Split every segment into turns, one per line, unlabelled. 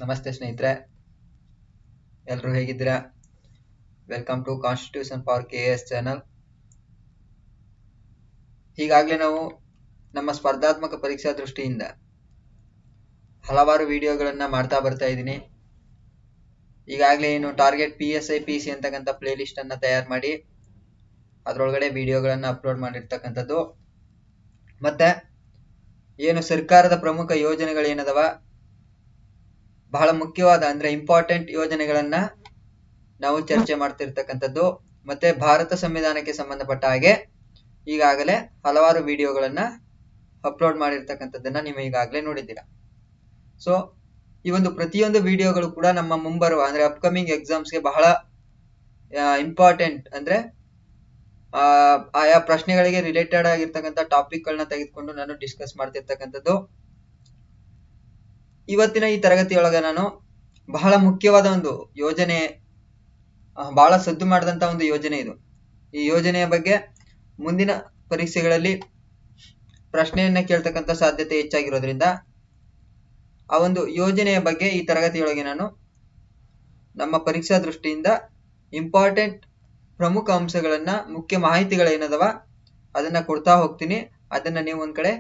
ನಮಸ್ತೆ ಸ್ನೇಹಿತರೆ, ಎಲ್ಲರೂ ಹೇಗಿದ್ದೀರಾ? Welcome to constitution for KAS channel. ಈಗಾಗಲೇ ನಾವು ನಮ್ಮ ಸ್ಪರ್ಧಾತ್ಮಕ ಪರೀಕ್ಷಾ ದೃಷ್ಟಿಯಿಂದ ಹಲವಾರು ವಿಡಿಯೋಗಳನ್ನ ಮಾಡ್ತಾ ಬರ್ತಾ ಇದ್ದೀನಿ. ಈಗಾಗಲೇ ಏನು ಟಾರ್ಗೆಟ್ PSI PC ಅಂತಕ್ಕಂಥ ಪ್ಲೇ ಲಿಸ್ಟ್ ಅನ್ನ ತಯಾರು ಮಾಡಿ ಅದರೊಳಗಡೆ ವಿಡಿಯೋಗಳನ್ನ ಅಪ್ಲೋಡ್ ಮಾಡಿರ್ತಕ್ಕಂಥದ್ದು. ಮತ್ತೆ ಏನು ಸರ್ಕಾರದ ಪ್ರಮುಖ ಯೋಜನೆಗಳು ಏನದವ, ಬಹಳ ಮುಖ್ಯವಾದ ಅಂದ್ರೆ ಇಂಪಾರ್ಟೆಂಟ್ ಯೋಜನೆಗಳನ್ನ ನಾವು ಚರ್ಚೆ ಮಾಡ್ತಿರ್ತಕ್ಕಂಥದ್ದು. ಮತ್ತೆ ಭಾರತ ಸಂವಿಧಾನಕ್ಕೆ ಸಂಬಂಧಪಟ್ಟ ಹಾಗೆ ಈಗಾಗಲೇ ಹಲವಾರು ವಿಡಿಯೋಗಳನ್ನ ಅಪ್ಲೋಡ್ ಮಾಡಿರ್ತಕ್ಕಂಥದ್ದನ್ನ ನೀವು ಈಗಾಗಲೇ ನೋಡಿದ್ದೀರಾ. ಸೊ ಈ ಒಂದು ಪ್ರತಿಯೊಂದು ವಿಡಿಯೋಗಳು ಕೂಡ ನಮ್ಮ ಮುಂಬರುವ ಅಂದ್ರೆ ಅಪ್ಕಮಿಂಗ್ ಎಕ್ಸಾಮ್ಸ್ಗೆ ಬಹಳ ಇಂಪಾರ್ಟೆಂಟ್. ಅಂದ್ರೆ ಆಯಾ ಪ್ರಶ್ನೆಗಳಿಗೆ ರಿಲೇಟೆಡ್ ಆಗಿರ್ತಕ್ಕಂಥ ಟಾಪಿಕ್ಗಳನ್ನ ತೆಗೆದುಕೊಂಡು ನಾನು ಡಿಸ್ಕಸ್ ಮಾಡ್ತಿರ್ತಕ್ಕಂಥದ್ದು. ಇವತ್ತಿನ ಈ ತರಗತಿಯೊಳಗೆ ನಾನು ಬಹಳ ಮುಖ್ಯವಾದ ಒಂದು ಯೋಜನೆ, ಬಹಳ ಸದ್ದು ಮಾಡಿದಂತ ಒಂದು ಯೋಜನೆ ಇದು. ಈ ಯೋಜನೆಯ ಬಗ್ಗೆ ಮುಂದಿನ ಪರೀಕ್ಷೆಗಳಲ್ಲಿ ಪ್ರಶ್ನೆಯನ್ನ ಕೇಳ್ತಕ್ಕಂಥ ಸಾಧ್ಯತೆ ಹೆಚ್ಚಾಗಿರೋದ್ರಿಂದ ಆ ಒಂದು ಯೋಜನೆಯ ಬಗ್ಗೆ ಈ ತರಗತಿಯೊಳಗೆ ನಾನು ನಮ್ಮ ಪರೀಕ್ಷಾ ದೃಷ್ಟಿಯಿಂದ ಇಂಪಾರ್ಟೆಂಟ್ ಪ್ರಮುಖ ಅಂಶಗಳನ್ನ, ಮುಖ್ಯ ಮಾಹಿತಿಗಳೇನದವ ಅದನ್ನ ಕೊಡ್ತಾ ಹೋಗ್ತೀನಿ. ಅದನ್ನ ನೀವು ಒಂದ್ ಕಡೆ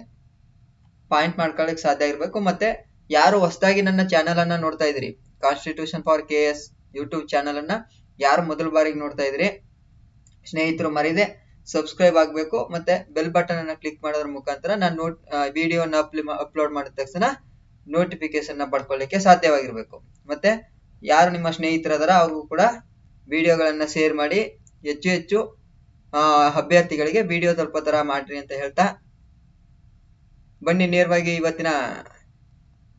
ಪಾಯಿಂಟ್ ಮಾಡ್ಕೊಳ್ಳಿಕ್ ಸಾಧ್ಯ ಇರಬೇಕು. ಮತ್ತೆ ಯಾರು ಹೊಸದಾಗಿ ನನ್ನ ಚಾನಲ್ ಅನ್ನ ನೋಡ್ತಾ ಇದ್ರಿ, constitution for KAS YouTube channel ಅನ್ನ ಯಾರು ಮೊದಲ ಬಾರಿಗೆ ನೋಡ್ತಾ ಇದ್ರಿ, ಸ್ನೇಹಿತರು ಮರಿದೆ ಸಬ್ಸ್ಕ್ರೈಬ್ ಆಗ್ಬೇಕು. ಮತ್ತೆ ಬೆಲ್ ಬಟನ್ ಅನ್ನ ಕ್ಲಿಕ್ ಮಾಡೋದ್ರ ಮುಖಾಂತರ ನಾನು ವಿಡಿಯೋನ ಅಪ್ಲೋಡ್ ಮಾಡಿದ ತಕ್ಷಣ ನೋಟಿಫಿಕೇಶನ್ ನ ಪಡ್ಕೊಳ್ಳಿಕ್ಕೆ ಸಾಧ್ಯವಾಗಿರ್ಬೇಕು. ಮತ್ತೆ ಯಾರು ನಿಮ್ಮ ಸ್ನೇಹಿತರದಾರ ಅವ್ರಿಗೂ ಕೂಡ ವಿಡಿಯೋಗಳನ್ನ ಶೇರ್ ಮಾಡಿ ಹೆಚ್ಚು ಹೆಚ್ಚು ಅಭ್ಯರ್ಥಿಗಳಿಗೆ ವಿಡಿಯೋ ತಲುಪೋ ತರ ಮಾಡ್ರಿ ಅಂತ ಹೇಳ್ತಾ, ಬನ್ನಿ ನೇರವಾಗಿ ಇವತ್ತಿನ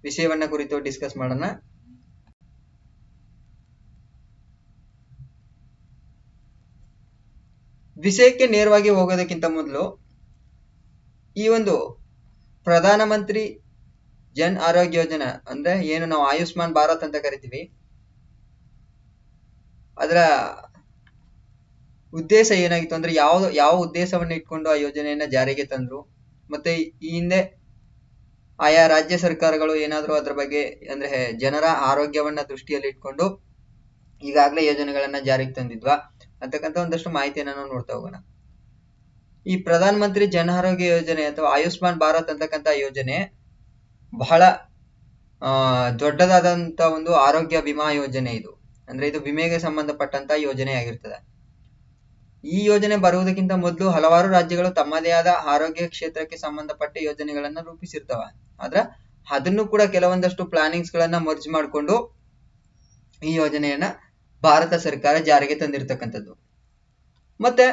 ವಿಷಯವನ್ನ ಕುರಿತು ಡಿಸ್ಕಸ್ ಮಾಡೋಣ. ವಿಷಯಕ್ಕೆ ನೇರವಾಗಿ ಹೋಗೋದಕ್ಕಿಂತ ಮೊದಲು ಈ ಒಂದು ಪ್ರಧಾನಮಂತ್ರಿ ಜನ್ ಆರೋಗ್ಯ ಯೋಜನಾ ಅಂದ್ರೆ ಏನು ನಾವು ಆಯುಷ್ಮಾನ್ ಭಾರತ್ ಅಂತ ಕರಿತೀವಿ, ಅದರ ಉದ್ದೇಶ ಏನಾಗಿತ್ತು ಅಂದ್ರೆ ಯಾವ ಉದ್ದೇಶವನ್ನ ಇಟ್ಕೊಂಡು ಆ ಯೋಜನೆಯನ್ನ ಜಾರಿಗೆ ತಂದ್ರು, ಮತ್ತೆ ಈ ಹಿಂದೆ ಆಯಾ ರಾಜ್ಯ ಸರ್ಕಾರಗಳು ಏನಾದ್ರು ಅದ್ರ ಬಗ್ಗೆ ಅಂದ್ರೆ ಜನರ ಆರೋಗ್ಯವನ್ನ ದೃಷ್ಟಿಯಲ್ಲಿ ಇಟ್ಕೊಂಡು ಈಗಾಗಲೇ ಯೋಜನೆಗಳನ್ನ ಜಾರಿಗೆ ತಂದಿದ್ವಾ ಅಂತಕ್ಕಂಥ ಒಂದಷ್ಟು ಮಾಹಿತಿಯನ್ನ ನಾವು ನೋಡ್ತಾ ಹೋಗೋಣ. ಈ ಪ್ರಧಾನ ಮಂತ್ರಿ ಜನ ಆರೋಗ್ಯ ಯೋಜನೆ ಅಥವಾ ಆಯುಷ್ಮಾನ್ ಭಾರತ್ ಅಂತಕ್ಕಂಥ ಯೋಜನೆ ಬಹಳ ದೊಡ್ಡದಾದಂತ ಒಂದು ಆರೋಗ್ಯ ವಿಮಾ ಯೋಜನೆ ಇದು. ಅಂದ್ರೆ ಇದು ವಿಮೆಗೆ ಸಂಬಂಧಪಟ್ಟಂತ ಯೋಜನೆ ಆಗಿರ್ತದೆ. ಈ ಯೋಜನೆ ಬರುವುದಕ್ಕಿಂತ ಮೊದಲು ಹಲವಾರು ರಾಜ್ಯಗಳು ತಮ್ಮದೇ ಆದ ಆರೋಗ್ಯ ಕ್ಷೇತ್ರಕ್ಕೆ ಸಂಬಂಧಪಟ್ಟ ಯೋಜನೆಗಳನ್ನ ರೂಪಿಸಿರ್ತವ. ಆದ್ರ ಅದನ್ನು ಕೂಡ ಕೆಲವೊಂದಷ್ಟು ಪ್ಲಾನಿಂಗ್ಸ್ ಗಳನ್ನ ಮರ್ಜ್ ಮಾಡಿಕೊಂಡು ಈ ಯೋಜನೆಯನ್ನ ಭಾರತ ಸರ್ಕಾರ ಜಾರಿಗೆ ತಂದಿರತಕ್ಕಂಥದ್ದು. ಮತ್ತೆ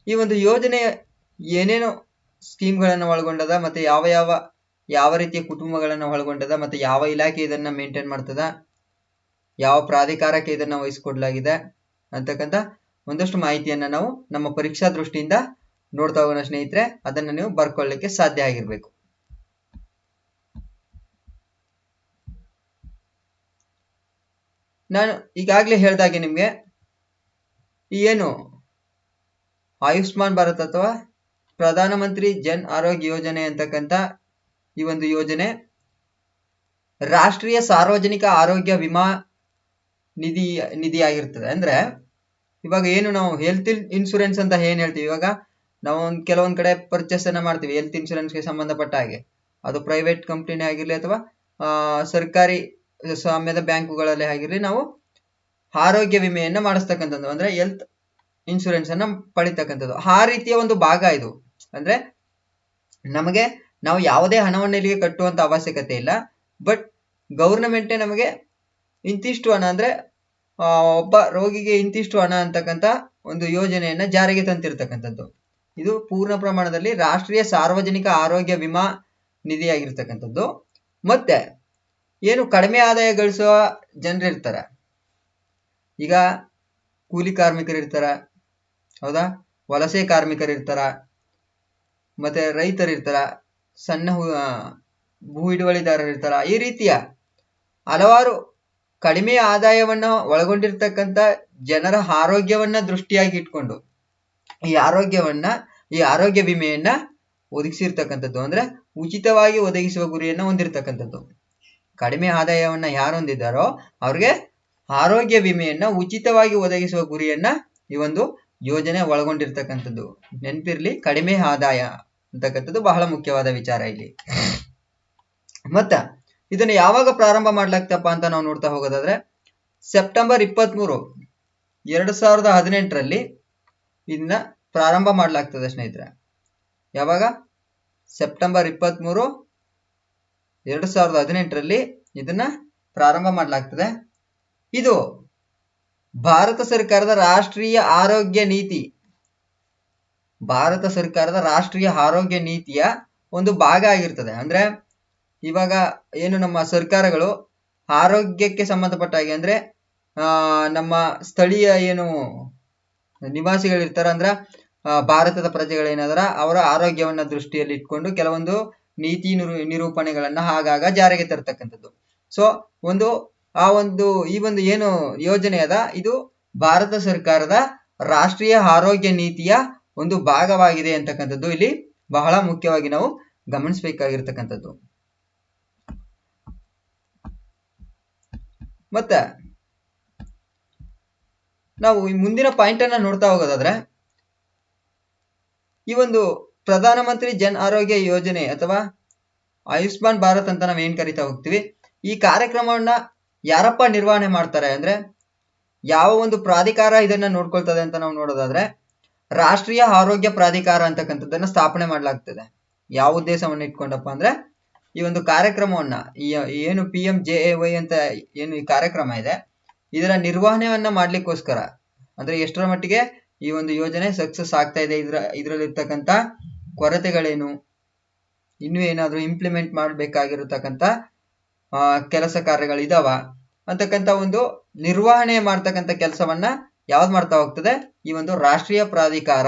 ಈ ಒಂದು ಯೋಜನೆ ಏನೇನು ಸ್ಕೀಮ್ಗಳನ್ನ ಒಳಗೊಂಡದ, ಮತ್ತೆ ಯಾವ ರೀತಿಯ ಕುಟುಂಬಗಳನ್ನ ಒಳಗೊಂಡದ, ಮತ್ತೆ ಯಾವ ಇಲಾಖೆ ಇದನ್ನ ಮೇಂಟೈನ್ ಮಾಡ್ತದ, ಯಾವ ಪ್ರಾಧಿಕಾರಕ್ಕೆ ಇದನ್ನ ವಹಿಸಿಕೊಡ್ಲಾಗಿದೆ ಅಂತಕ್ಕಂಥ ಒಂದಷ್ಟು ಮಾಹಿತಿಯನ್ನ ನಾವು ನಮ್ಮ ಪರೀಕ್ಷಾ ದೃಷ್ಟಿಯಿಂದ ನೋಡ್ತಾ ಹೋಗೋಣ ಸ್ನೇಹಿತರೆ. ಅದನ್ನ ನೀವು ಬರ್ಕೊಳ್ಳಿಕ್ಕೆ ಸಾಧ್ಯ ಆಗಿರ್ಬೇಕು. ನಾನು ಈಗಾಗಲೇ ಹೇಳ್ದಾಗೆ ನಿಮ್ಗೆ ಈ ಏನು ಆಯುಷ್ಮಾನ್ ಭಾರತ್ ಅಥವಾ ಪ್ರಧಾನಮಂತ್ರಿ ಜನ್ ಆರೋಗ್ಯ ಯೋಜನೆ ಅಂತಕ್ಕಂಥ ಈ ಒಂದು ಯೋಜನೆ ರಾಷ್ಟ್ರೀಯ ಸಾರ್ವಜನಿಕ ಆರೋಗ್ಯ ವಿಮಾ ನಿಧಿ ಆಗಿರ್ತದೆ. ಅಂದ್ರೆ ಇವಾಗ ಏನು ನಾವು ಹೆಲ್ತ್ ಇನ್ಶೂರೆನ್ಸ್ ಅಂತ ಏನ್ ಹೇಳ್ತೀವಿ, ಇವಾಗ ನಾವು ಕೆಲವೊಂದ್ ಕಡೆ ಪರ್ಚೇಸ್ ಅನ್ನ ಮಾಡ್ತೀವಿ ಹೆಲ್ತ್ ಇನ್ಶೂರೆನ್ಸ್ಗೆ ಸಂಬಂಧಪಟ್ಟ ಹಾಗೆ, ಅದು ಪ್ರೈವೇಟ್ ಕಂಪ್ನಿನೇ ಆಗಿರ್ಲಿ ಅಥವಾ ಸರ್ಕಾರಿ ಸ್ವಾಮ್ಯದ ಬ್ಯಾಂಕುಗಳಲ್ಲಿ ಆಗಿರ್ಲಿ, ನಾವು ಆರೋಗ್ಯ ವಿಮೆಯನ್ನ ಮಾಡಿಸ್ತಕ್ಕಂಥದ್ದು ಅಂದ್ರೆ ಹೆಲ್ತ್ ಇನ್ಶೂರೆನ್ಸ್ ಅನ್ನ ಪಡಿತಕ್ಕಂಥದ್ದು. ಆ ರೀತಿಯ ಒಂದು ಭಾಗ ಇದು. ಅಂದ್ರೆ ನಾವು ಯಾವುದೇ ಹಣವನ್ನು ಇಲ್ಲಿಗೆ ಕಟ್ಟುವಂತ ಅವಶ್ಯಕತೆ ಇಲ್ಲ. ಬಟ್ ಗೌರ್ನಮೆಂಟೇ ನಮಗೆ ಇಂತಿಷ್ಟು ಹಣ ಅಂದ್ರೆ ಒಬ್ಬ ರೋಗಿಗೆ ಇಂತಿಷ್ಟು ಹಣ ಅಂತಕ್ಕಂಥ ಒಂದು ಯೋಜನೆಯನ್ನ ಜಾರಿಗೆ ತಂತಿರ್ತಕ್ಕಂಥದ್ದು. ಇದು ಪೂರ್ಣ ಪ್ರಮಾಣದಲ್ಲಿ ರಾಷ್ಟ್ರೀಯ ಸಾರ್ವಜನಿಕ ಆರೋಗ್ಯ ವಿಮಾ ನಿಧಿ ಆಗಿರ್ತಕ್ಕಂಥದ್ದು. ಮತ್ತೆ ಏನು ಕಡಿಮೆ ಆದಾಯ ಗಳಿಸುವ ಜನರಿರ್ತಾರ, ಈಗ ಕೂಲಿ ಕಾರ್ಮಿಕರಿರ್ತಾರ, ಹೌದಾ, ವಲಸೆ ಕಾರ್ಮಿಕರಿರ್ತಾರ, ಮತ್ತೆ ರೈತರಿರ್ತಾರ, ಸಣ್ಣ ಭೂ ಹಿಡುವಳಿದಾರರಿರ್ತಾರ, ಈ ರೀತಿಯ ಹಲವಾರು ಕಡಿಮೆ ಆದಾಯವನ್ನ ಒಳಗೊಂಡಿರ್ತಕ್ಕಂಥ ಜನರ ಆರೋಗ್ಯವನ್ನ ದೃಷ್ಟಿಯಾಗಿ ಇಟ್ಕೊಂಡು ಈ ಆರೋಗ್ಯ ವಿಮೆಯನ್ನ ಒದಗಿಸಿರ್ತಕ್ಕಂಥದ್ದು. ಅಂದ್ರೆ ಉಚಿತವಾಗಿ ಒದಗಿಸುವ ಗುರಿಯನ್ನ ಹೊಂದಿರತಕ್ಕಂಥದ್ದು. ಕಡಿಮೆ ಆದಾಯವನ್ನ ಯಾರು ಹೊಂದಿದ್ದಾರೋ ಅವ್ರಿಗೆ ಆರೋಗ್ಯ ವಿಮೆಯನ್ನ ಉಚಿತವಾಗಿ ಒದಗಿಸುವ ಗುರಿಯನ್ನ ಈ ಒಂದು ಯೋಜನೆ ಒಳಗೊಂಡಿರ್ತಕ್ಕಂಥದ್ದು. ನೆನಪಿರ್ಲಿ, ಕಡಿಮೆ ಆದಾಯ ಅಂತಕ್ಕಂಥದ್ದು ಬಹಳ ಮುಖ್ಯವಾದ ವಿಚಾರ ಇಲ್ಲಿ. ಮತ್ತ ಇದನ್ನ ಯಾವಾಗ ಪ್ರಾರಂಭ ಮಾಡ್ಲಾಗ್ತಪ್ಪ ಅಂತ ನಾವು ನೋಡ್ತಾ ಹೋಗೋದಾದ್ರೆ ಸೆಪ್ಟೆಂಬರ್ 23, 2018ರಲ್ಲಿ ಇದನ್ನ ಪ್ರಾರಂಭ ಮಾಡ್ಲಾಗ್ತದೆ ಸ್ನೇಹಿತರೆ. ಯಾವಾಗ? ಸೆಪ್ಟೆಂಬರ್ 23, 2018ರಲ್ಲಿ ಇದನ್ನ ಪ್ರಾರಂಭ ಮಾಡ್ಲಾಗ್ತದೆ. ಇದು ಭಾರತ ಸರ್ಕಾರದ ರಾಷ್ಟ್ರೀಯ ಆರೋಗ್ಯ ನೀತಿ, ಭಾರತ ಸರ್ಕಾರದ ರಾಷ್ಟ್ರೀಯ ಆರೋಗ್ಯ ನೀತಿಯ ಒಂದು ಭಾಗ ಆಗಿರ್ತದೆ. ಅಂದ್ರೆ ಇವಾಗ ಏನು ನಮ್ಮ ಸರ್ಕಾರಗಳು ಆರೋಗ್ಯಕ್ಕೆ ಸಂಬಂಧಪಟ್ಟ ಹಾಗೆ, ಅಂದ್ರೆ ನಮ್ಮ ಸ್ಥಳೀಯ ಏನು ನಿವಾಸಿಗಳಿರ್ತಾರ, ಅಂದ್ರ ಭಾರತದ ಪ್ರಜೆಗಳೇನಾದ್ರ ಅವರ ಆರೋಗ್ಯವನ್ನ ದೃಷ್ಟಿಯಲ್ಲಿ ಇಟ್ಕೊಂಡು ಕೆಲವೊಂದು ನೀತಿ ನಿರೂಪಣೆಗಳನ್ನ ಆಗಾಗ ಜಾರಿಗೆ ತರ್ತಕ್ಕಂಥದ್ದು. ಸೊ ಈ ಒಂದು ಏನು ಯೋಜನೆ ಅದ, ಇದು ಭಾರತ ಸರ್ಕಾರದ ರಾಷ್ಟ್ರೀಯ ಆರೋಗ್ಯ ನೀತಿಯ ಒಂದು ಭಾಗವಾಗಿದೆ ಅಂತಕ್ಕಂಥದ್ದು ಇಲ್ಲಿ ಬಹಳ ಮುಖ್ಯವಾಗಿ ನಾವು ಗಮನಿಸಬೇಕಾಗಿರ್ತಕ್ಕಂಥದ್ದು. ಮತ್ತೆ ನಾವು ಈ ಮುಂದಿನ ಪಾಯಿಂಟ್ ಅನ್ನ ನೋಡ್ತಾ ಹೋಗೋದಾದ್ರೆ, ಈ ಒಂದು ಪ್ರಧಾನಮಂತ್ರಿ ಜನ್ ಆರೋಗ್ಯ ಯೋಜನೆ ಅಥವಾ ಆಯುಷ್ಮಾನ್ ಭಾರತ್ ಅಂತ ನಾವ್ ಏನ್ ಕರಿತಾ ಹೋಗ್ತೀವಿ, ಈ ಕಾರ್ಯಕ್ರಮವನ್ನ ಯಾರಪ್ಪ ನಿರ್ವಹಣೆ ಮಾಡ್ತಾರೆ ಅಂದ್ರೆ, ಯಾವ ಒಂದು ಪ್ರಾಧಿಕಾರ ಇದನ್ನ ನೋಡ್ಕೊಳ್ತದೆ ಅಂತ ನಾವು ನೋಡೋದಾದ್ರೆ ರಾಷ್ಟ್ರೀಯ ಆರೋಗ್ಯ ಪ್ರಾಧಿಕಾರ ಅಂತಕ್ಕಂಥದ್ದನ್ನ ಸ್ಥಾಪನೆ ಮಾಡ್ಲಾಗ್ತದೆ. ಯಾವ ಉದ್ದೇಶವನ್ನ ಇಟ್ಕೊಂಡಪ್ಪ ಅಂದ್ರೆ, ಈ ಒಂದು ಕಾರ್ಯಕ್ರಮವನ್ನ ಏನು PMJAY ಅಂತ ಏನು ಈ ಕಾರ್ಯಕ್ರಮ ಇದೆ, ಇದರ ನಿರ್ವಹಣೆಯನ್ನ ಮಾಡ್ಲಿಕ್ಕೋಸ್ಕರ, ಅಂದ್ರೆ ಎಷ್ಟರ ಮಟ್ಟಿಗೆ ಈ ಒಂದು ಯೋಜನೆ ಸಕ್ಸಸ್ ಆಗ್ತಾ ಇದೆ, ಇದ್ರಲ್ಲಿರ್ತಕ್ಕಂಥ ಕೊರತೆಗಳೇನು, ಇನ್ನು ಏನಾದ್ರೂ ಇಂಪ್ಲಿಮೆಂಟ್ ಮಾಡ್ಬೇಕಾಗಿರತಕ್ಕಂಥ ಕೆಲಸ ಕಾರ್ಯಗಳಿದಾವ ಅಂತಕ್ಕಂಥ ಒಂದು ನಿರ್ವಹಣೆ ಮಾಡ್ತಕ್ಕಂಥ ಕೆಲಸವನ್ನ ಯಾವ್ದು ಮಾಡ್ತಾ ಹೋಗ್ತದೆ, ಈ ಒಂದು ರಾಷ್ಟ್ರೀಯ ಪ್ರಾಧಿಕಾರ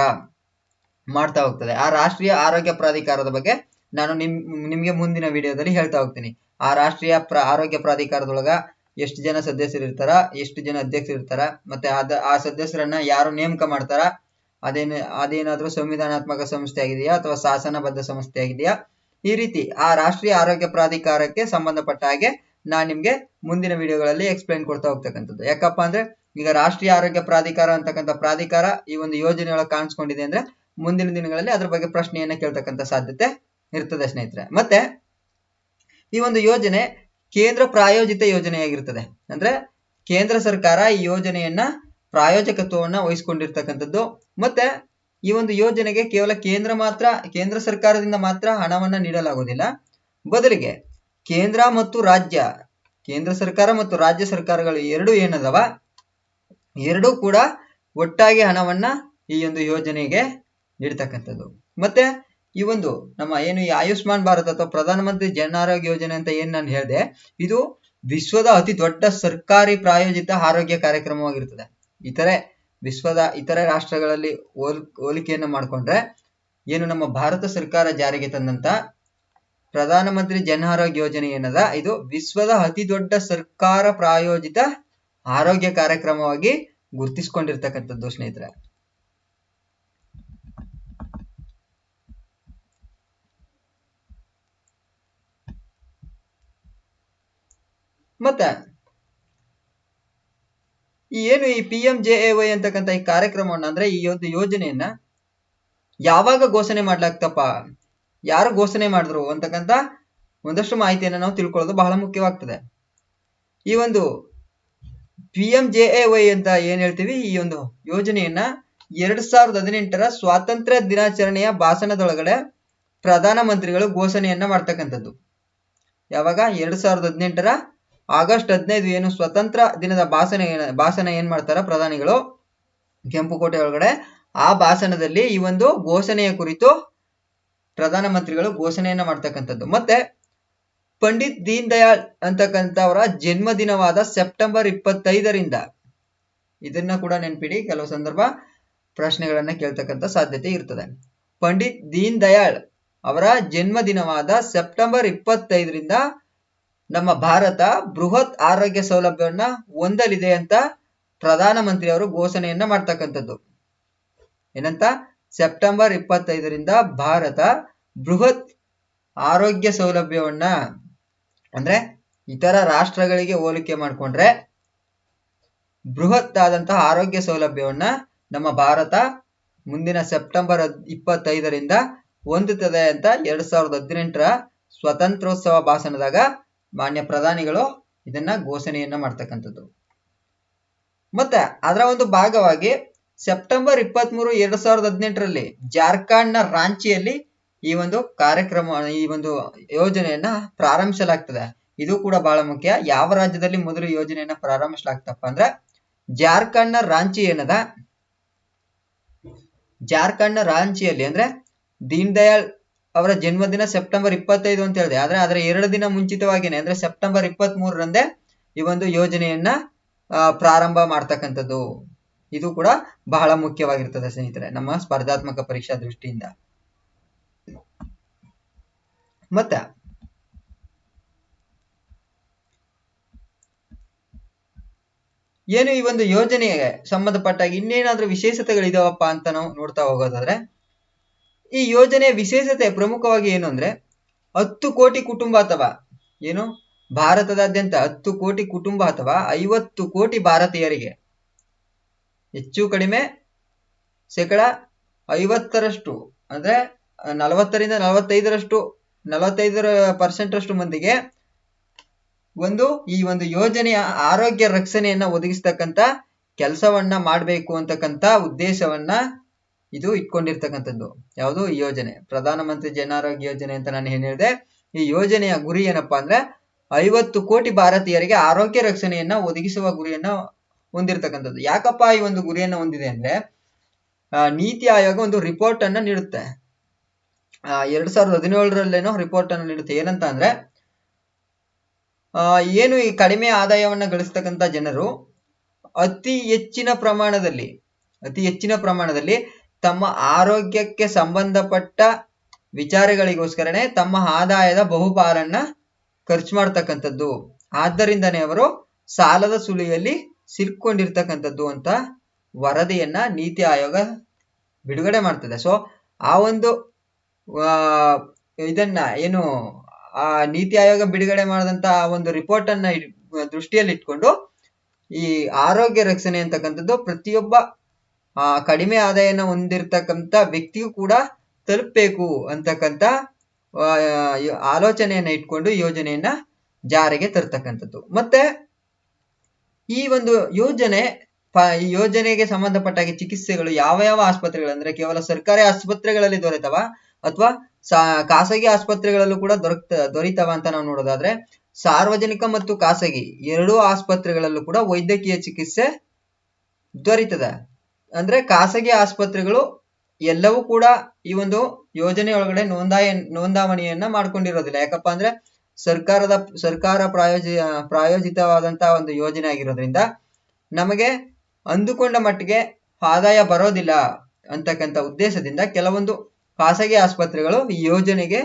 ಮಾಡ್ತಾ ಹೋಗ್ತದೆ. ಆ ರಾಷ್ಟ್ರೀಯ ಆರೋಗ್ಯ ಪ್ರಾಧಿಕಾರದ ಬಗ್ಗೆ ನಾನು ನಿಮ್ಗೆ ಮುಂದಿನ ವಿಡಿಯೋದಲ್ಲಿ ಹೇಳ್ತಾ ಹೋಗ್ತೀನಿ. ಆ ರಾಷ್ಟ್ರೀಯ ಆರೋಗ್ಯ ಪ್ರಾಧಿಕಾರದೊಳಗ ಎಷ್ಟು ಜನ ಸದಸ್ಯರಿರ್ತಾರ, ಎಷ್ಟು ಜನ ಅಧ್ಯಕ್ಷರಿರ್ತಾರ, ಮತ್ತೆ ಆ ಸದಸ್ಯರನ್ನ ಯಾರು ನೇಮಕ ಮಾಡ್ತಾರ, ಅದೇನಾದ್ರೂ ಸಂವಿಧಾನಾತ್ಮಕ ಸಂಸ್ಥೆ ಆಗಿದೆಯಾ ಅಥವಾ ಶಾಸನಬದ್ಧ ಸಂಸ್ಥೆ ಆಗಿದೆಯಾ, ಈ ರೀತಿ ಆ ರಾಷ್ಟ್ರೀಯ ಆರೋಗ್ಯ ಪ್ರಾಧಿಕಾರಕ್ಕೆ ಸಂಬಂಧಪಟ್ಟ ಹಾಗೆ ನಾನ್ ನಿಮ್ಗೆ ಮುಂದಿನ ವಿಡಿಯೋಗಳಲ್ಲಿ ಎಕ್ಸ್ಪ್ಲೈನ್ ಕೊಡ್ತಾ ಹೋಗ್ತಕ್ಕಂಥದ್ದು. ಯಾಕಪ್ಪ ಅಂದ್ರೆ ಈಗ ರಾಷ್ಟ್ರೀಯ ಆರೋಗ್ಯ ಪ್ರಾಧಿಕಾರ ಅಂತಕ್ಕಂಥ ಪ್ರಾಧಿಕಾರ ಈ ಒಂದು ಯೋಜನೆಯೊಳಗೆ ಕಾಣಿಸ್ಕೊಂಡಿದೆ ಅಂದ್ರೆ ಮುಂದಿನ ದಿನಗಳಲ್ಲಿ ಅದ್ರ ಬಗ್ಗೆ ಪ್ರಶ್ನೆಯನ್ನ ಕೇಳ್ತಕ್ಕಂಥ ಸಾಧ್ಯತೆ ಇರ್ತದೆ ಸ್ನೇಹಿತರೆ. ಮತ್ತೆ ಈ ಒಂದು ಯೋಜನೆ ಕೇಂದ್ರ ಪ್ರಾಯೋಜಿತ ಯೋಜನೆಯಾಗಿರ್ತದೆ. ಅಂದ್ರೆ ಕೇಂದ್ರ ಸರ್ಕಾರ ಈ ಯೋಜನೆಯನ್ನ ಪ್ರಾಯೋಜಕತ್ವವನ್ನ ವಹಿಸ್ಕೊಂಡಿರ್ತಕ್ಕಂಥದ್ದು. ಮತ್ತೆ ಈ ಒಂದು ಯೋಜನೆಗೆ ಕೇವಲ ಕೇಂದ್ರ ಸರ್ಕಾರದಿಂದ ಮಾತ್ರ ಹಣವನ್ನ ನೀಡಲಾಗುವುದಿಲ್ಲ, ಬದಲಿಗೆ ಕೇಂದ್ರ ಸರ್ಕಾರ ಮತ್ತು ರಾಜ್ಯ ಸರ್ಕಾರಗಳು ಎರಡು ಏನದವ, ಎರಡೂ ಕೂಡ ಒಟ್ಟಾಗಿ ಹಣವನ್ನ ಈ ಒಂದು ಯೋಜನೆಗೆ ನೀಡ್ತಕ್ಕಂಥದ್ದು. ಮತ್ತೆ ಈ ಒಂದು ನಮ್ಮ ಏನು ಈ ಆಯುಷ್ಮಾನ್ ಭಾರತ್ ಅಥವಾ ಪ್ರಧಾನಮಂತ್ರಿ ಜನ್ ಆರೋಗ್ಯ ಯೋಜನೆ ಅಂತ ಏನ್ ನಾನು ಹೇಳಿದೆ, ಇದು ವಿಶ್ವದ ಅತಿ ದೊಡ್ಡ ಸರ್ಕಾರಿ ಪ್ರಾಯೋಜಿತ ಆರೋಗ್ಯ ಕಾರ್ಯಕ್ರಮವಾಗಿರ್ತದೆ. ವಿಶ್ವದ ಇತರೆ ರಾಷ್ಟ್ರಗಳಲ್ಲಿ ಹೋಲಿಕೆಯನ್ನ ಮಾಡ್ಕೊಂಡ್ರೆ ಏನು ನಮ್ಮ ಭಾರತ ಸರ್ಕಾರ ಜಾರಿಗೆ ತಂದಂತ ಪ್ರಧಾನಮಂತ್ರಿ ಜನ್ ಆರೋಗ್ಯ ಯೋಜನೆ ಏನದ, ಇದು ವಿಶ್ವದ ಅತಿ ದೊಡ್ಡ ಸರ್ಕಾರ ಪ್ರಾಯೋಜಿತ ಆರೋಗ್ಯ ಕಾರ್ಯಕ್ರಮವಾಗಿ ಗುರುತಿಸಿಕೊಂಡಿರ್ತಕ್ಕಂಥದ್ದು ಸ್ನೇಹಿತರೆ. ಮತ್ತೆ ಈ PMJAY ಅಂತಕ್ಕಂಥ ಈ ಕಾರ್ಯಕ್ರಮವನ್ನ, ಅಂದ್ರೆ ಈ ಒಂದು ಯೋಜನೆಯನ್ನ ಯಾವಾಗ ಘೋಷಣೆ ಮಾಡ್ಲಾಗ್ತಪ್ಪ, ಯಾರು ಘೋಷಣೆ ಮಾಡಿದ್ರು ಅಂತಕ್ಕಂಥ ಒಂದಷ್ಟು ಮಾಹಿತಿಯನ್ನ ನಾವು ತಿಳ್ಕೊಳ್ಳೋದು ಬಹಳ ಮುಖ್ಯವಾಗ್ತದೆ. ಈ ಒಂದು PMJAY ಅಂತ ಏನ್ ಹೇಳ್ತೀವಿ, ಈ ಒಂದು ಯೋಜನೆಯನ್ನ 2018ರ ಸ್ವಾತಂತ್ರ್ಯ ದಿನಾಚರಣೆಯ ಭಾಷಣದೊಳಗಡೆ ಪ್ರಧಾನಮಂತ್ರಿಗಳು ಘೋಷಣೆಯನ್ನ ಮಾಡ್ತಕ್ಕಂಥದ್ದು. ಯಾವಾಗ? 2018ರ ಆಗಸ್ಟ್ 15 ಏನು ಸ್ವತಂತ್ರ ದಿನದ ಭಾಷಣ ಏನ್ ಮಾಡ್ತಾರ ಪ್ರಧಾನಿಗಳು ಕೆಂಪುಕೋಟೆ ಒಳಗಡೆ, ಆ ಭಾಷಣದಲ್ಲಿ ಈ ಒಂದು ಘೋಷಣೆಯ ಕುರಿತು ಪ್ರಧಾನಮಂತ್ರಿಗಳು ಘೋಷಣೆಯನ್ನ ಮಾಡ್ತಕ್ಕಂಥದ್ದು. ಮತ್ತೆ ಪಂಡಿತ್ ದೀನ್ ದಯಾಳ್ ಅಂತಕ್ಕಂಥವರ ಜನ್ಮದಿನವಾದ ಸೆಪ್ಟೆಂಬರ್ 25ರಿಂದ, ಇದನ್ನ ಕೂಡ ನೆನ್ಪಿಡಿ, ಕೆಲವು ಸಂದರ್ಭ ಪ್ರಶ್ನೆಗಳನ್ನ ಕೇಳ್ತಕ್ಕಂಥ ಸಾಧ್ಯತೆ ಇರ್ತದೆ. ಪಂಡಿತ್ ದೀನ್ ದಯಾಳ್ ಅವರ ಜನ್ಮದಿನವಾದ ಸೆಪ್ಟೆಂಬರ್ 25ರಿಂದ ನಮ್ಮ ಭಾರತ ಬೃಹತ್ ಆರೋಗ್ಯ ಸೌಲಭ್ಯವನ್ನ ಹೊಂದಲಿದೆ ಅಂತ ಪ್ರಧಾನಮಂತ್ರಿ ಅವರು ಘೋಷಣೆಯನ್ನ ಮಾಡ್ತಕ್ಕಂಥದ್ದು. ಏನಂತ? ಸೆಪ್ಟೆಂಬರ್ 25ರಿಂದ ಭಾರತ ಬೃಹತ್ ಆರೋಗ್ಯ ಸೌಲಭ್ಯವನ್ನ, ಅಂದ್ರೆ ಇತರ ರಾಷ್ಟ್ರಗಳಿಗೆ ಹೋಲಿಕೆ ಮಾಡಿಕೊಂಡ್ರೆ ಬೃಹತ್ ಆದಂತಹ ಆರೋಗ್ಯ ಸೌಲಭ್ಯವನ್ನ ನಮ್ಮ ಭಾರತ ಮುಂದಿನ ಸೆಪ್ಟೆಂಬರ್ 25ರಿಂದ ಹೊಂದುತ್ತದೆ ಅಂತ 2018ರ ಸ್ವತಂತ್ರೋತ್ಸವ ಭಾಷಣದಾಗ ಮಾನ್ಯ ಪ್ರಧಾನಿಗಳು ಇದನ್ನ ಘೋಷಣೆಯನ್ನ ಮಾಡ್ತಕ್ಕಂಥದ್ದು. ಮತ್ತೆ ಅದರ ಒಂದು ಭಾಗವಾಗಿ ಸೆಪ್ಟೆಂಬರ್ 23, 2018ರಲ್ಲಿ ಜಾರ್ಖಂಡ್ನ ರಾಂಚಿಯಲ್ಲಿ ಈ ಒಂದು ಕಾರ್ಯಕ್ರಮ, ಈ ಒಂದು ಯೋಜನೆಯನ್ನ ಪ್ರಾರಂಭಿಸಲಾಗ್ತದೆ. ಇದು ಕೂಡ ಬಹಳ ಮುಖ್ಯ. ಯಾವ ರಾಜ್ಯದಲ್ಲಿ ಮೊದಲು ಯೋಜನೆಯನ್ನ ಪ್ರಾರಂಭಿಸಲಾಗ್ತಪ್ಪ ಅಂದ್ರೆ ಜಾರ್ಖಂಡ್ನ ರಾಂಚಿ ಏನದ, ಜಾರ್ಖಂಡ್ನ ರಾಂಚಿಯಲ್ಲಿ ಅಂದ್ರೆ ದೀನ್ ದಯಾಳ್ ಅವರ ಜನ್ಮದಿನ ಸೆಪ್ಟೆಂಬರ್ 25 ಅಂತ ಹೇಳಿದೆ. ಆದ್ರೆ ಅದರ 2 ದಿನ ಮುಂಚಿತವಾಗಿನೇ ಅಂದ್ರೆ ಸೆಪ್ಟೆಂಬರ್ 23ರಂದೇ ಈ ಒಂದು ಯೋಜನೆಯನ್ನ ಪ್ರಾರಂಭ ಮಾಡ್ತಕ್ಕಂಥದ್ದು. ಇದು ಕೂಡ ಬಹಳ ಮುಖ್ಯವಾಗಿರ್ತದೆ ಸ್ನೇಹಿತರೆ ನಮ್ಮ ಸ್ಪರ್ಧಾತ್ಮಕ ಪರೀಕ್ಷಾ ದೃಷ್ಟಿಯಿಂದ. ಮತ್ತೆ ಏನು ಈ ಒಂದು ಯೋಜನೆಗೆ ಸಂಬಂಧಪಟ್ಟಾಗ ಇನ್ನೇನಾದ್ರೂ ವಿಶೇಷತೆಗಳಿದಾವಪ್ಪ ಅಂತ ನಾವು ನೋಡ್ತಾ ಹೋಗೋದಾದ್ರೆ, ಈ ಯೋಜನೆಯ ವಿಶೇಷತೆ ಪ್ರಮುಖವಾಗಿ ಏನು ಅಂದ್ರೆ 10 ಕೋಟಿ ಕುಟುಂಬ ಅಥವಾ ಏನು ಭಾರತದಾದ್ಯಂತ 10 ಕೋಟಿ ಕುಟುಂಬ ಅಥವಾ 50 ಕೋಟಿ ಭಾರತೀಯರಿಗೆ ಹೆಚ್ಚು ಕಡಿಮೆ 50% ಅಂದ್ರೆ 40ರಿಂದ 45% ಮಂದಿಗೆ ಈ ಒಂದು ಯೋಜನೆಯ ಆರೋಗ್ಯ ರಕ್ಷಣೆಯನ್ನ ಒದಗಿಸ್ತಕ್ಕಂತ ಕೆಲಸವನ್ನ ಮಾಡಬೇಕು ಅಂತಕ್ಕಂತ ಉದ್ದೇಶವನ್ನ ಇದು ಇಟ್ಕೊಂಡಿರ್ತಕ್ಕಂಥದ್ದು. ಯಾವುದು ಈ ಯೋಜನೆ? ಪ್ರಧಾನ ಮಂತ್ರಿ ಜನ ಆರೋಗ್ಯ ಯೋಜನೆ ಅಂತ ನಾನು ಏನ್ ಹೇಳಿದೆ. ಈ ಯೋಜನೆಯ ಗುರಿ ಏನಪ್ಪಾ ಅಂದ್ರೆ 50 ಕೋಟಿ ಭಾರತೀಯರಿಗೆ ಆರೋಗ್ಯ ರಕ್ಷಣೆಯನ್ನ ಒದಗಿಸುವ ಗುರಿಯನ್ನ ಹೊಂದಿರತಕ್ಕಂಥದ್ದು. ಯಾಕಪ್ಪ ಈ ಒಂದು ಗುರಿಯನ್ನ ಹೊಂದಿದೆ ಅಂದ್ರೆ ನೀತಿ ಆಯೋಗ ಒಂದು ರಿಪೋರ್ಟ್ ಅನ್ನ ನೀಡುತ್ತೆ. 2017ರಲ್ಲೇನೋ ರಿಪೋರ್ಟ್ ಅನ್ನು ನೀಡುತ್ತೆ. ಏನಂತ ಅಂದ್ರೆ ಏನು ಈ ಕಡಿಮೆ ಆದಾಯವನ್ನ ಗಳಿಸ್ತಕ್ಕಂಥ ಜನರು ಅತಿ ಹೆಚ್ಚಿನ ಪ್ರಮಾಣದಲ್ಲಿ ತಮ್ಮ ಆರೋಗ್ಯಕ್ಕೆ ಸಂಬಂಧಪಟ್ಟ ವಿಚಾರಗಳಿಗೋಸ್ಕರನೇ ತಮ್ಮ ಆದಾಯದ ಬಹುಪಾಲನ್ನ ಖರ್ಚು ಮಾಡ್ತಕ್ಕಂಥದ್ದು. ಆದ್ದರಿಂದನೇ ಅವರು ಸಾಲದ ಸುಳಿಯಲ್ಲಿ ಸಿಕ್ಕೊಂಡಿರ್ತಕ್ಕಂಥದ್ದು ಅಂತ ವರದಿಯನ್ನ ನೀತಿ ಆಯೋಗ ಬಿಡುಗಡೆ ಮಾಡ್ತದೆ. ಸೊ ಆ ಒಂದು ಇದನ್ನ ಏನು ಆ ನೀತಿ ಆಯೋಗ ಬಿಡುಗಡೆ ಮಾಡಿದಂತ ಒಂದು ರಿಪೋರ್ಟ್ ಅನ್ನ ದೃಷ್ಟಿಯಲ್ಲಿ ಇಟ್ಕೊಂಡು ಈ ಆರೋಗ್ಯ ರಕ್ಷಣೆ ಅಂತಕ್ಕಂಥದ್ದು ಪ್ರತಿಯೊಬ್ಬ ಕಡಿಮೆ ಆದಾಯನ ಹೊಂದಿರತಕ್ಕಂತ ವ್ಯಕ್ತಿಗೂ ಕೂಡ ತಲುಪಬೇಕು ಅಂತಕ್ಕಂತ ಆಲೋಚನೆಯನ್ನ ಇಟ್ಕೊಂಡು ಯೋಜನೆಯನ್ನ ಜಾರಿಗೆ ತರ್ತಕ್ಕಂಥದ್ದು. ಮತ್ತೆ ಈ ಒಂದು ಯೋಜನೆಗೆ ಸಂಬಂಧಪಟ್ಟಾಗ ಚಿಕಿತ್ಸೆಗಳು ಯಾವ ಆಸ್ಪತ್ರೆಗಳು ಅಂದ್ರೆ ಕೇವಲ ಸರ್ಕಾರಿ ಆಸ್ಪತ್ರೆಗಳಲ್ಲಿ ದೊರೆತವ ಅಥವಾ ಖಾಸಗಿ ಆಸ್ಪತ್ರೆಗಳಲ್ಲೂ ಕೂಡ ದೊರೀತವ ಅಂತ ನಾವು ನೋಡೋದಾದ್ರೆ ಸಾರ್ವಜನಿಕ ಮತ್ತು ಖಾಸಗಿ ಎರಡೂ ಆಸ್ಪತ್ರೆಗಳಲ್ಲೂ ಕೂಡ ವೈದ್ಯಕೀಯ ಚಿಕಿತ್ಸೆ ದೊರೀತದೆ. ಅಂದ್ರೆ ಖಾಸಗಿ ಆಸ್ಪತ್ರೆಗಳು ಎಲ್ಲವೂ ಕೂಡ ಈ ಒಂದು ಯೋಜನೆ ಒಳಗಡೆ ನೋಂದಾವಣಿಯನ್ನ ಮಾಡ್ಕೊಂಡಿರೋದಿಲ್ಲ. ಯಾಕಪ್ಪ ಅಂದ್ರೆ ಸರ್ಕಾರ ಪ್ರಾಯೋಜಿತವಾದಂತಹ ಒಂದು ಯೋಜನೆ ಆಗಿರೋದ್ರಿಂದ ನಮಗೆ ಅಂದುಕೊಂಡ ಮಟ್ಟಿಗೆ ಆದಾಯ ಬರೋದಿಲ್ಲ ಅಂತಕ್ಕಂಥ ಉದ್ದೇಶದಿಂದ ಕೆಲವೊಂದು ಖಾಸಗಿ ಆಸ್ಪತ್ರೆಗಳು ಈ ಯೋಜನೆಗೆ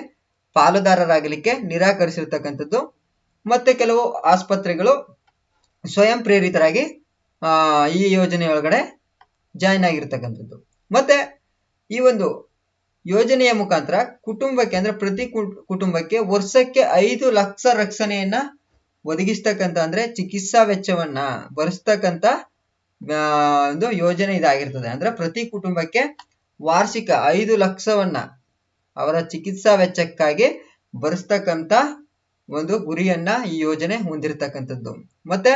ಪಾಲುದಾರರಾಗಲಿಕ್ಕೆ ನಿರಾಕರಿಸಿರ್ತಕ್ಕಂಥದ್ದು. ಮತ್ತೆ ಕೆಲವು ಆಸ್ಪತ್ರೆಗಳು ಸ್ವಯಂ ಪ್ರೇರಿತರಾಗಿ ಈ ಯೋಜನೆ ಒಳಗಡೆ ಜಾಯಿನ್ ಆಗಿರ್ತಕ್ಕಂಥದ್ದು. ಮತ್ತೆ ಈ ಒಂದು ಯೋಜನೆಯ ಮುಖಾಂತರ ಕುಟುಂಬಕ್ಕೆ ಅಂದ್ರೆ ಪ್ರತಿ ಕುಟುಂಬಕ್ಕೆ ವರ್ಷಕ್ಕೆ 5 ಲಕ್ಷ ರಕ್ಷಣೆಯನ್ನ ಒದಗಿಸ್ತಕ್ಕಂಥ ಅಂದ್ರೆ ಚಿಕಿತ್ಸಾ ವೆಚ್ಚವನ್ನ ಭರಿಸ್ತಕ್ಕಂಥ ಒಂದು ಯೋಜನೆ ಇದಾಗಿರ್ತದೆ. ಅಂದ್ರೆ ಪ್ರತಿ ಕುಟುಂಬಕ್ಕೆ ವಾರ್ಷಿಕ 5 ಲಕ್ಷವನ್ನ ಅವರ ಚಿಕಿತ್ಸಾ ವೆಚ್ಚಕ್ಕಾಗಿ ಭರಿಸ್ತಕ್ಕಂಥ ಒಂದು ಗುರಿಯನ್ನ ಈ ಯೋಜನೆ ಹೊಂದಿರತಕ್ಕಂಥದ್ದು. ಮತ್ತೆ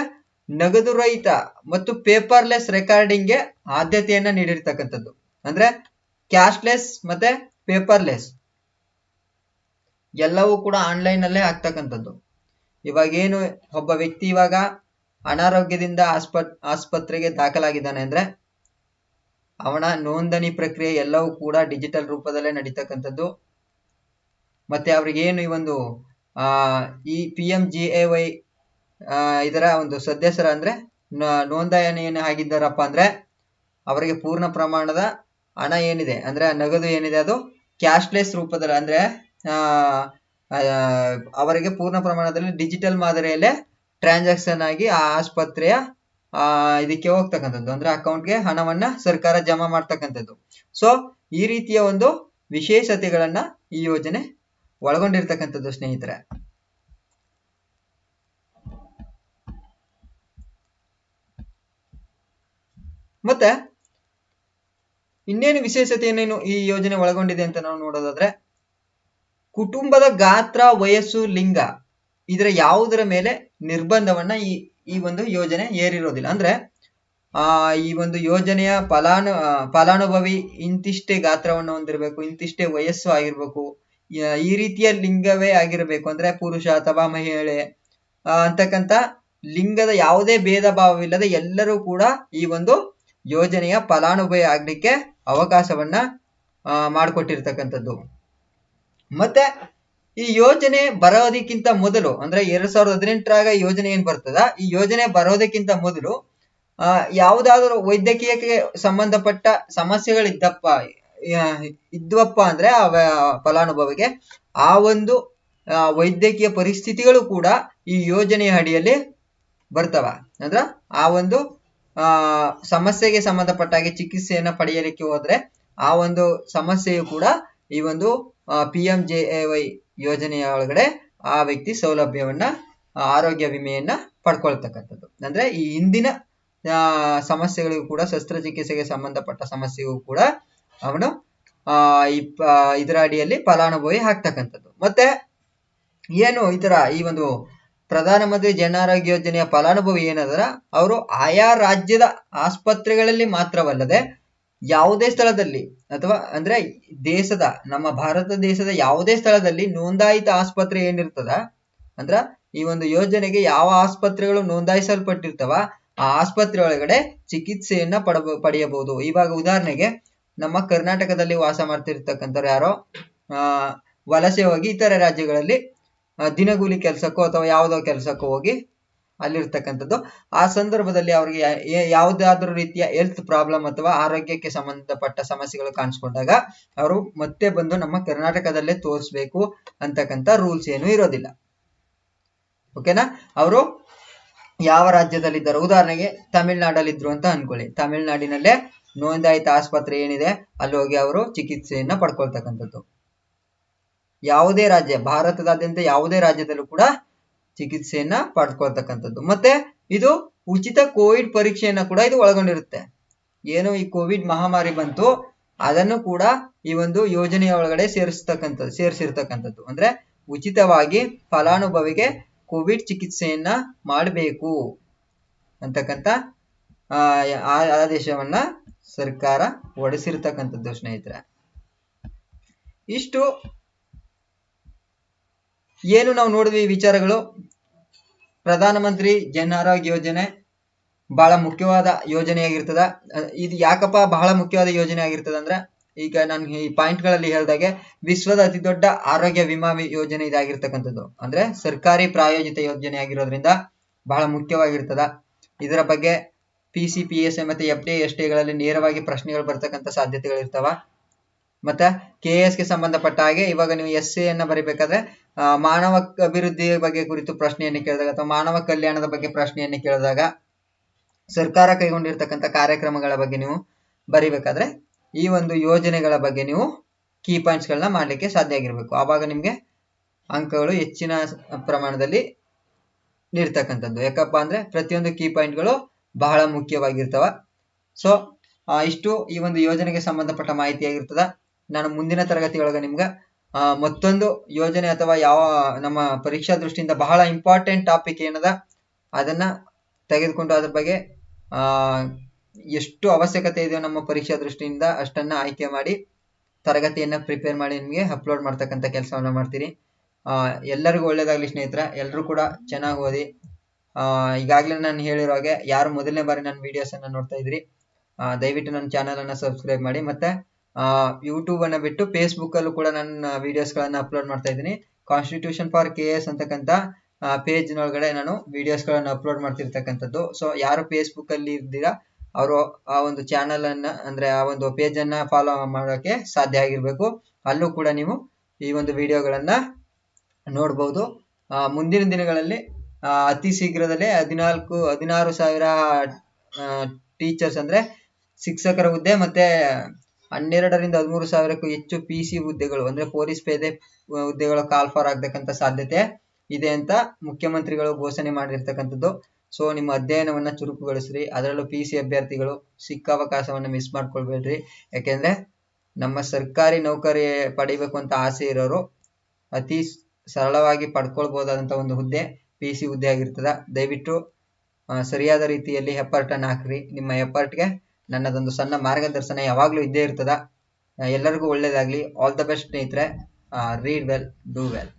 ನಗದು ರಹಿತ ಮತ್ತು ಪೇಪರ್ಲೆಸ್ ರೆಕಾರ್ಡಿಂಗ್ಗೆ ಆದ್ಯತೆಯನ್ನ ನೀಡಿರ್ತಕ್ಕಂಥದ್ದು. ಅಂದ್ರೆ ಕ್ಯಾಶ್ಲೆಸ್ ಮತ್ತೆ ಪೇಪರ್ಲೆಸ್ ಎಲ್ಲವೂ ಕೂಡ ಆನ್ಲೈನ್ ಅಲ್ಲೇ ಆಗ್ತಕ್ಕಂಥದ್ದು. ಇವಾಗ ಏನು ಒಬ್ಬ ವ್ಯಕ್ತಿ ಇವಾಗ ಅನಾರೋಗ್ಯದಿಂದ ಆಸ್ಪತ್ರೆಗೆ ದಾಖಲಾಗಿದ್ದಾನೆ ಅಂದ್ರೆ ಅವನ ನೋಂದಣಿ ಪ್ರಕ್ರಿಯೆ ಎಲ್ಲವೂ ಕೂಡ ಡಿಜಿಟಲ್ ರೂಪದಲ್ಲೇ ನಡೀತಕ್ಕಂಥದ್ದು. ಮತ್ತೆ ಅವ್ರಿಗೆ ಏನು ಈ ಒಂದು ಈ PMGAY ಇದರ ಒಂದು ಸದಸ್ಯರ ಅಂದ್ರೆ ನೋಂದಣಿಯನ್ನು ಆಗಿದ್ದಾರಪ್ಪ ಅಂದ್ರೆ ಅವರಿಗೆ ಪೂರ್ಣ ಪ್ರಮಾಣದ ಹಣ ಏನಿದೆ ಅಂದ್ರೆ ನಗದು ಏನಿದೆ ಅದು ಕ್ಯಾಶ್ಲೆಸ್ ರೂಪದಲ್ಲಿ ಅಂದ್ರೆ ಅವರಿಗೆ ಪೂರ್ಣ ಪ್ರಮಾಣದಲ್ಲಿ ಡಿಜಿಟಲ್ ಮಾದರಿಯಲ್ಲೇ ಟ್ರಾನ್ಸಾಕ್ಷನ್ ಆಗಿ ಆ ಆಸ್ಪತ್ರೆಯ ಇದಕ್ಕೆ ಹೋಗ್ತಕ್ಕಂಥದ್ದು ಅಂದ್ರೆ ಅಕೌಂಟ್ಗೆ ಹಣವನ್ನ ಸರ್ಕಾರ ಜಮಾ ಮಾಡ್ತಕ್ಕಂಥದ್ದು. ಸೊ ಈ ರೀತಿಯ ಒಂದು ವಿಶೇಷತೆಗಳನ್ನ ಈ ಯೋಜನೆ ಒಳಗೊಂಡಿರ್ತಕ್ಕಂಥದ್ದು ಸ್ನೇಹಿತರೆ. ಮತ್ತೆ ಇನ್ನೇನು ವಿಶೇಷತೆಯನ್ನೇನು ಈ ಯೋಜನೆ ಒಳಗೊಂಡಿದೆ ಅಂತ ನಾವು ನೋಡೋದಾದ್ರೆ, ಕುಟುಂಬದ ಗಾತ್ರ, ವಯಸ್ಸು, ಲಿಂಗ ಇದರ ಯಾವುದರ ಮೇಲೆ ನಿರ್ಬಂಧವನ್ನ ಈ ಒಂದು ಯೋಜನೆ ಹೇರಿರೋದಿಲ್ಲ. ಅಂದ್ರೆ ಈ ಒಂದು ಯೋಜನೆಯ ಫಲಾನುಭವಿ ಇಂತಿಷ್ಟೇ ಗಾತ್ರವನ್ನು ಹೊಂದಿರಬೇಕು, ಇಂತಿಷ್ಟೇ ವಯಸ್ಸು ಆಗಿರ್ಬೇಕು, ಈ ರೀತಿಯ ಲಿಂಗವೇ ಆಗಿರಬೇಕು, ಅಂದ್ರೆ ಪುರುಷ ಅಥವಾ ಮಹಿಳೆ ಅಂತಕ್ಕಂಥ ಲಿಂಗದ ಯಾವುದೇ ಭೇದ ಭಾವವಿಲ್ಲದೆ ಎಲ್ಲರೂ ಕೂಡ ಈ ಒಂದು ಯೋಜನೆಯ ಫಲಾನುಭವಿ ಆಗ್ಲಿಕ್ಕೆ ಅವಕಾಶವನ್ನ ಮಾಡಿಕೊಟ್ಟಿರ್ತಕ್ಕಂಥದ್ದು. ಮತ್ತೆ ಈ ಯೋಜನೆ ಬರೋದಕ್ಕಿಂತ ಮೊದಲು, ಅಂದ್ರೆ 2018 ಯೋಜನೆ ಏನ್ ಬರ್ತದ, ಈ ಯೋಜನೆ ಬರೋದಕ್ಕಿಂತ ಮೊದಲು ಯಾವುದಾದ್ರೂ ವೈದ್ಯಕೀಯಕ್ಕೆ ಸಂಬಂಧಪಟ್ಟ ಇದ್ವಪ್ಪ ಅಂದ್ರೆ ಫಲಾನುಭವಿಗೆ ಆ ಒಂದು ವೈದ್ಯಕೀಯ ಪರಿಸ್ಥಿತಿಗಳು ಕೂಡ ಈ ಯೋಜನೆಯ ಅಡಿಯಲ್ಲಿ ಬರ್ತವ. ಅಂದ್ರ ಆ ಒಂದು ಸಮಸ್ಯೆಗೆ ಸಂಬಂಧಪಟ್ಟ ಹಾಗೆ ಚಿಕಿತ್ಸೆಯನ್ನ ಪಡೆಯಲಿಕ್ಕೆ ಹೋದ್ರೆ ಆ ಒಂದು ಸಮಸ್ಯೆಯು ಕೂಡ ಈ ಒಂದು PMJAY ಯೋಜನೆಯ ಒಳಗಡೆ ಆ ವ್ಯಕ್ತಿ ಸೌಲಭ್ಯವನ್ನ, ಆರೋಗ್ಯ ವಿಮೆಯನ್ನ ಪಡ್ಕೊಳ್ತಕ್ಕಂಥದ್ದು. ಅಂದ್ರೆ ಈ ಹಿಂದಿನ ಸಮಸ್ಯೆಗಳಿಗೂ ಕೂಡ, ಶಸ್ತ್ರಚಿಕಿತ್ಸೆಗೆ ಸಂಬಂಧಪಟ್ಟ ಸಮಸ್ಯೆಗೂ ಕೂಡ ಅವನು ಇದರ ಅಡಿಯಲ್ಲಿ ಫಲಾನುಭವಿ ಆಗ್ತಕ್ಕಂಥದ್ದು. ಮತ್ತೆ ಏನು ಈ ಒಂದು ಪ್ರಧಾನಮಂತ್ರಿ ಜನ ಆರೋಗ್ಯ ಯೋಜನೆಯ ಫಲಾನುಭವಿ ಏನದರ, ಅವರು ಆಯಾ ರಾಜ್ಯದ ಆಸ್ಪತ್ರೆಗಳಲ್ಲಿ ಮಾತ್ರವಲ್ಲದೆ ಯಾವುದೇ ಸ್ಥಳದಲ್ಲಿ ಅಥವಾ ಅಂದ್ರೆ ನಮ್ಮ ಭಾರತ ದೇಶದ ಯಾವುದೇ ಸ್ಥಳದಲ್ಲಿ ನೋಂದಾಯಿತ ಆಸ್ಪತ್ರೆ ಏನಿರ್ತದ, ಅಂದ್ರ ಈ ಒಂದು ಯೋಜನೆಗೆ ಯಾವ ಆಸ್ಪತ್ರೆಗಳು ನೋಂದಾಯಿಸಲ್ಪಟ್ಟಿರ್ತವ ಆ ಆಸ್ಪತ್ರೆ ಒಳಗಡೆ ಚಿಕಿತ್ಸೆಯನ್ನ ಪಡೆಯಬಹುದು. ಇವಾಗ ಉದಾಹರಣೆಗೆ ನಮ್ಮ ಕರ್ನಾಟಕದಲ್ಲಿ ವಾಸ ಮಾಡ್ತಿರ್ತಕ್ಕಂಥವ್ರು ಯಾರೋ ವಲಸೆ ಹೋಗಿ ಇತರೆ ರಾಜ್ಯಗಳಲ್ಲಿ ದಿನಗೂಲಿ ಕೆಲಸಕ್ಕೋ ಅಥವಾ ಯಾವುದೋ ಕೆಲಸಕ್ಕೋ ಹೋಗಿ ಅಲ್ಲಿರ್ತಕ್ಕಂಥದ್ದು. ಆ ಸಂದರ್ಭದಲ್ಲಿ ಅವ್ರಿಗೆ ಯಾವುದಾದ್ರೂ ರೀತಿಯ ಹೆಲ್ತ್ ಪ್ರಾಬ್ಲಮ್ ಅಥವಾ ಆರೋಗ್ಯಕ್ಕೆ ಸಂಬಂಧಪಟ್ಟ ಸಮಸ್ಯೆಗಳು ಕಾಣಿಸ್ಕೊಂಡಾಗ ಅವರು ಮತ್ತೆ ಬಂದು ನಮ್ಮ ಕರ್ನಾಟಕದಲ್ಲೇ ತೋರಿಸ್ಬೇಕು ಅಂತಕ್ಕಂಥ ರೂಲ್ಸ್ ಏನು ಇರೋದಿಲ್ಲ. ಓಕೆನಾ? ಅವರು ಯಾವ ರಾಜ್ಯದಲ್ಲಿದ್ದಾರೆ, ಉದಾಹರಣೆಗೆ ತಮಿಳ್ನಾಡಲ್ಲಿ ಇದ್ರು ಅಂತ ಅನ್ಕೊಳ್ಳಿ, ತಮಿಳ್ನಾಡಿನಲ್ಲೇ ನೋಂದಾಯಿತ ಆಸ್ಪತ್ರೆ ಏನಿದೆ ಅಲ್ಲಿ ಹೋಗಿ ಅವರು ಚಿಕಿತ್ಸೆಯನ್ನ ಪಡ್ಕೊಳ್ತಕ್ಕಂಥದ್ದು. ಯಾವುದೇ ರಾಜ್ಯ, ಭಾರತದಾದ್ಯಂತ ಯಾವುದೇ ರಾಜ್ಯದಲ್ಲೂ ಕೂಡ ಚಿಕಿತ್ಸೆಯನ್ನ ಪಡ್ಕೊಳ್ತಕ್ಕಂಥದ್ದು. ಮತ್ತೆ ಇದು ಉಚಿತ ಕೋವಿಡ್ ಪರೀಕ್ಷೆಯನ್ನ ಕೂಡ ಇದು ಒಳಗೊಂಡಿರುತ್ತೆ. ಏನು ಈ ಕೋವಿಡ್ ಮಹಾಮಾರಿ ಬಂತು ಅದನ್ನು ಕೂಡ ಈ ಒಂದು ಯೋಜನೆಯ ಒಳಗಡೆ ಸೇರಿಸಿರ್ತಕ್ಕಂಥದ್ದು. ಅಂದ್ರೆ ಉಚಿತವಾಗಿ ಫಲಾನುಭವಿಗೆ ಕೋವಿಡ್ ಚಿಕಿತ್ಸೆಯನ್ನ ಮಾಡಬೇಕು ಅಂತಕ್ಕಂಥ ಆದೇಶವನ್ನ ಸರ್ಕಾರ ಹೊರಡಿಸಿರ್ತಕ್ಕಂಥದ್ದು ಸ್ನೇಹಿತರೆ. ಇಷ್ಟು ಏನು ನಾವು ನೋಡಿದ್ವಿ ವಿಚಾರಗಳು. ಪ್ರಧಾನಮಂತ್ರಿ ಜನ ಆರೋಗ್ಯ ಯೋಜನೆ ಬಹಳ ಮುಖ್ಯವಾದ ಯೋಜನೆಯಾಗಿರ್ತದ. ಇದು ಯಾಕಪ್ಪ ಬಹಳ ಮುಖ್ಯವಾದ ಯೋಜನೆ ಆಗಿರ್ತದ ಅಂದ್ರೆ, ಈಗ ನಾನು ಈ ಪಾಯಿಂಟ್ಗಳಲ್ಲಿ ಹೇಳಿದಾಗೆ ವಿಶ್ವದ ಅತಿ ದೊಡ್ಡ ಆರೋಗ್ಯ ವಿಮಾ ಯೋಜನೆ ಇದಾಗಿರ್ತಕ್ಕಂಥದ್ದು. ಅಂದ್ರೆ ಸರ್ಕಾರಿ ಪ್ರಾಯೋಜಿತ ಯೋಜನೆ ಆಗಿರೋದ್ರಿಂದ ಬಹಳ ಮುಖ್ಯವಾಗಿರ್ತದ. ಇದರ ಬಗ್ಗೆ PCPSA ಮತ್ತೆ FDA STA ನೇರವಾಗಿ ಪ್ರಶ್ನೆಗಳು ಬರ್ತಕ್ಕಂಥ ಸಾಧ್ಯತೆಗಳಿರ್ತಾವ. ಮತ್ತೆ KS ಗೆ ಸಂಬಂಧಪಟ್ಟ ಹಾಗೆ ಇವಾಗ ನೀವು SA ಯನ್ನ ಬರಿಬೇಕಾದ್ರೆ ಮಾನವ ಅಭಿವೃದ್ಧಿ ಬಗ್ಗೆ ಕುರಿತು ಪ್ರಶ್ನೆಯನ್ನು ಕೇಳಿದಾಗ ಅಥವಾ ಮಾನವ ಕಲ್ಯಾಣದ ಬಗ್ಗೆ ಪ್ರಶ್ನೆಯನ್ನು ಕೇಳಿದಾಗ ಸರ್ಕಾರ ಕೈಗೊಂಡಿರ್ತಕ್ಕಂಥ ಕಾರ್ಯಕ್ರಮಗಳ ಬಗ್ಗೆ ನೀವು ಬರಿಬೇಕಾದ್ರೆ ಈ ಒಂದು ಯೋಜನೆಗಳ ಬಗ್ಗೆ ನೀವು ಕೀ ಪಾಯಿಂಟ್ಸ್ ಗಳನ್ನ ಮಾಡ್ಲಿಕ್ಕೆ ಸಾಧ್ಯ ಆಗಿರ್ಬೇಕು. ಆವಾಗ ನಿಮ್ಗೆ ಅಂಕಗಳು ಹೆಚ್ಚಿನ ಪ್ರಮಾಣದಲ್ಲಿ ನೀಡ್ತಕ್ಕಂಥದ್ದು. ಯಾಕಪ್ಪ ಅಂದ್ರೆ ಪ್ರತಿಯೊಂದು ಕೀ ಪಾಯಿಂಟ್ಗಳು ಬಹಳ ಮುಖ್ಯವಾಗಿರ್ತವ. ಸೊ ಇಷ್ಟು ಈ ಒಂದು ಯೋಜನೆಗೆ ಸಂಬಂಧಪಟ್ಟ ಮಾಹಿತಿ ಆಗಿರ್ತದ. ನಾನು ಮುಂದಿನ ತರಗತಿಯೊಳಗೆ ನಿಮ್ಗೆ ಮತ್ತೊಂದು ಯೋಜನೆ ಅಥವಾ ಯಾವ ನಮ್ಮ ಪರೀಕ್ಷಾ ದೃಷ್ಟಿಯಿಂದ ಬಹಳ ಇಂಪಾರ್ಟೆಂಟ್ ಟಾಪಿಕ್ ಏನದ ಅದನ್ನ ತೆಗೆದುಕೊಂಡು ಅದ್ರ ಬಗ್ಗೆ ಎಷ್ಟು ಅವಶ್ಯಕತೆ ಇದೆಯೋ ನಮ್ಮ ಪರೀಕ್ಷಾ ದೃಷ್ಟಿಯಿಂದ ಅಷ್ಟನ್ನ ಆಯ್ಕೆ ಮಾಡಿ ತರಗತಿಯನ್ನ ಪ್ರಿಪೇರ್ ಮಾಡಿ ನಿಮಗೆ ಅಪ್ಲೋಡ್ ಮಾಡ್ತಕ್ಕಂಥ ಕೆಲಸವನ್ನ ಮಾಡ್ತೀನಿ. ಎಲ್ಲರಿಗೂ ಒಳ್ಳೇದಾಗ್ಲಿ ಸ್ನೇಹಿತರೆ. ಎಲ್ಲರೂ ಕೂಡ ಚೆನ್ನಾಗಿ ಓದಿ. ಈಗಾಗಲೇ ನಾನು ಹೇಳಿರೋ ಹಾಗೆ ಯಾರು ಮೊದಲನೇ ಬಾರಿ ನನ್ನ ವಿಡಿಯೋಸ್ ಅನ್ನ ನೋಡ್ತಾ ಇದ್ರಿ ದಯವಿಟ್ಟು ನನ್ನ ಚಾನಲ್ ಅನ್ನ ಸಬ್ಸ್ಕ್ರೈಬ್ ಮಾಡಿ. ಮತ್ತೆ ಯೂಟ್ಯೂಬ್ ಅನ್ನ ಬಿಟ್ಟು ಫೇಸ್ಬುಕ್ ಅಲ್ಲೂ ಕೂಡ ನನ್ನ ವಿಡಿಯೋಸ್ ಗಳನ್ನ ಅಪ್ಲೋಡ್ ಮಾಡ್ತಾ ಇದ್ದೀನಿ. ಕಾನ್ಸ್ಟಿಟ್ಯೂಷನ್ ಫಾರ್ KS ಅಂತಕ್ಕಂಥ ಪೇಜ್ ನೊಳಗಡೆ ನಾನು ವಿಡಿಯೋಸ್ ಗಳನ್ನ ಅಪ್ಲೋಡ್ ಮಾಡ್ತಿರ್ತಕ್ಕಂಥದ್ದು. ಸೊ ಯಾರು ಫೇಸ್ಬುಕ್ ಅಲ್ಲಿ ಇದ್ದೀರಾ ಅವರು ಆ ಒಂದು ಚಾನಲ್ ಅನ್ನ ಅಂದ್ರೆ ಆ ಒಂದು ಪೇಜ್ ಅನ್ನ ಫಾಲೋ ಮಾಡೋಕೆ ಸಾಧ್ಯ ಆಗಿರ್ಬೇಕು. ಅಲ್ಲೂ ಕೂಡ ನೀವು ಈ ಒಂದು ವಿಡಿಯೋಗಳನ್ನ ನೋಡ್ಬೋದು. ಮುಂದಿನ ದಿನಗಳಲ್ಲಿ ಅತಿ ಶೀಘ್ರದಲ್ಲೇ 16,000 ಟೀಚರ್ಸ್ ಅಂದ್ರೆ ಶಿಕ್ಷಕರ ಹುದ್ದೆ ಮತ್ತೆ 12,000 ರಿಂದ 13,000ಕ್ಕೂ ಹೆಚ್ಚು PC ಹುದ್ದೆಗಳು ಅಂದ್ರೆ ಪೊಲೀಸ್ ಪೇದೆ ಹುದ್ದೆಗಳು ಕಾಲ್ ಫಾರ್ ಆಗ್ತಕ್ಕಂಥ ಸಾಧ್ಯತೆ ಇದೆ ಅಂತ ಮುಖ್ಯಮಂತ್ರಿಗಳು ಘೋಷಣೆ ಮಾಡಿರ್ತಕ್ಕಂಥದ್ದು. ಸೊ ನಿಮ್ಮ ಅಧ್ಯಯನವನ್ನ ಚುರುಕುಗೊಳಿಸ್ರಿ. ಅದರಲ್ಲೂ PC ಅಭ್ಯರ್ಥಿಗಳು ಸಿಕ್ಕ ಅವಕಾಶವನ್ನ ಮಿಸ್ ಮಾಡ್ಕೊಳ್ಬೇಡ್ರಿ. ಯಾಕೆಂದ್ರೆ ನಮ್ಮ ಸರ್ಕಾರಿ ನೌಕರಿ ಪಡಿಬೇಕು ಅಂತ ಆಸೆ ಇರೋರು ಅತಿ ಸರಳವಾಗಿ ಪಡ್ಕೊಳ್ಬಹುದಾದಂತ ಒಂದು ಹುದ್ದೆ PC ಹುದ್ದೆ ಆಗಿರ್ತದ. ದಯವಿಟ್ಟು ಸರಿಯಾದ ರೀತಿಯಲ್ಲಿ ಎಫರ್ಟ್ ಅನ್ನ ಹಾಕ್ರಿ. ನಿಮ್ಮ ಎಫರ್ಟ್ಗೆ ನನ್ನದೊಂದು ಸಣ್ಣ ಮಾರ್ಗದರ್ಶನ ಯಾವಾಗ್ಲೂ ಇದ್ದೇ ಇರ್ತದ. ಎಲ್ಲರಿಗೂ ಒಳ್ಳೇದಾಗ್ಲಿ. ಆಲ್ ದ ಬೆಸ್ಟ್ ಸ್ನೇಹಿತರೆ. Read well, do well.